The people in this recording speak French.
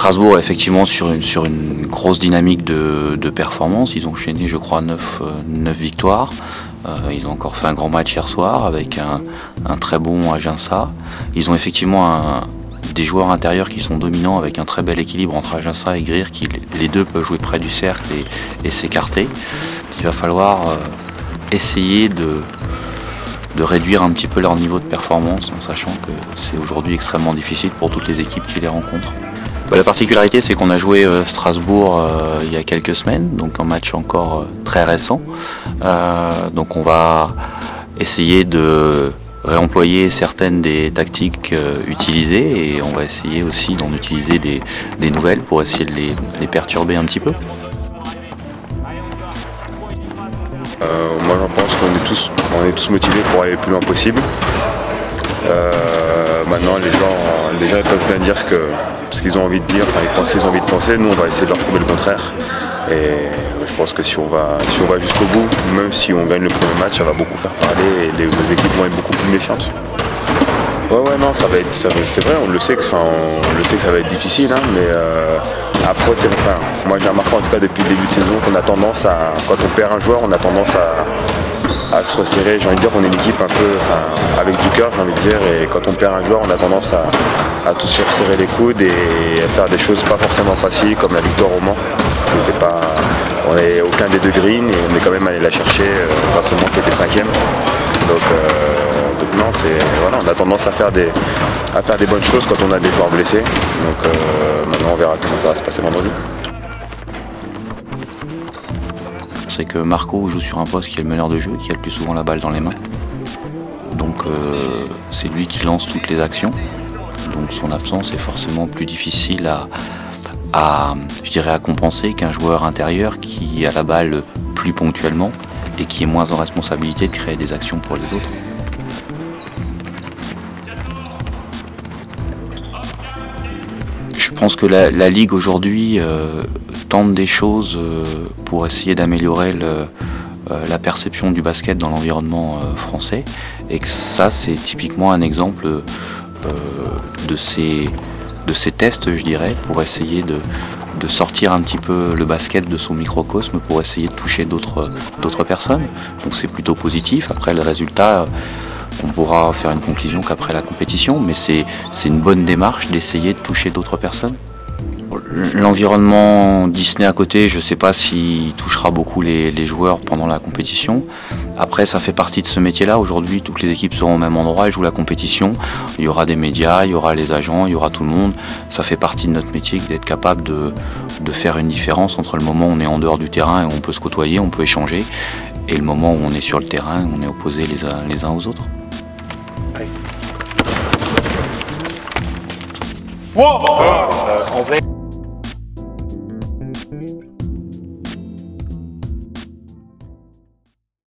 Strasbourg est effectivement sur une grosse dynamique de performance. Ils ont enchaîné, je crois, 9 victoires. Ils ont encore fait un grand match hier soir avec un très bon Aginsa. Ils ont effectivement des joueurs intérieurs qui sont dominants avec un très bel équilibre entre Aginsa et Greer, qui les deux peuvent jouer près du cercle et s'écarter. Il va falloir essayer de réduire un petit peu leur niveau de performance, en sachant que c'est aujourd'hui extrêmement difficile pour toutes les équipes qui les rencontrent. La particularité, c'est qu'on a joué Strasbourg il y a quelques semaines, donc un match encore très récent. Donc on va essayer de réemployer certaines des tactiques utilisées, et on va essayer aussi d'en utiliser des nouvelles pour essayer de les perturber un petit peu. Moi j'en pense qu'on est tous motivés pour aller le plus loin possible. Maintenant les gens ils peuvent bien dire ce qu'ils ont envie de dire, enfin ils pensent ce qu'ils ont envie de penser. Nous on va essayer de leur prouver le contraire. Et je pense que si on va jusqu'au bout, même si on gagne le premier match, ça va beaucoup faire parler et les équipes vont être beaucoup plus méfiantes. Ouais non, c'est vrai, on le sait que ça va être difficile, hein, mais après moi j'ai remarqué en tout cas depuis le début de saison qu'on a tendance à, quand on perd un joueur, on a tendance à se resserrer. J'ai envie de dire qu'on est une équipe un peu avec du cœur, j'ai envie de dire, et quand on perd un joueur, on a tendance à tous se resserrer les coudes et à faire des choses pas forcément faciles, comme la victoire au Mans. On est aucun des deux green et on est quand même allé la chercher grâce au Mans qui était 5e. Donc non, voilà, on a tendance à faire des bonnes choses quand on a des joueurs blessés. Donc maintenant on verra comment ça va se passer vendredi. C'est que Marco joue sur un poste qui est le meneur de jeu, qui a le plus souvent la balle dans les mains. Donc c'est lui qui lance toutes les actions. Donc son absence est forcément plus difficile à compenser qu'un joueur intérieur qui a la balle plus ponctuellement et qui est moins en responsabilité de créer des actions pour les autres. Je pense que la Ligue aujourd'hui tente des choses pour essayer d'améliorer la perception du basket dans l'environnement français, et que ça c'est typiquement un exemple de ces tests, je dirais, pour essayer de sortir un petit peu le basket de son microcosme pour essayer de toucher d'autres personnes. Donc c'est plutôt positif. Après le résultat, on pourra faire une conclusion qu'après la compétition, mais c'est une bonne démarche d'essayer de toucher d'autres personnes. L'environnement Disney à côté, je ne sais pas s'il touchera beaucoup les joueurs pendant la compétition. Après, ça fait partie de ce métier-là. Aujourd'hui, toutes les équipes seront au même endroit et jouent la compétition. Il y aura des médias, il y aura les agents, il y aura tout le monde. Ça fait partie de notre métier d'être capable de faire une différence entre le moment où on est en dehors du terrain et on peut se côtoyer, on peut échanger, et le moment où on est sur le terrain, où on est opposés les uns aux autres. Wow.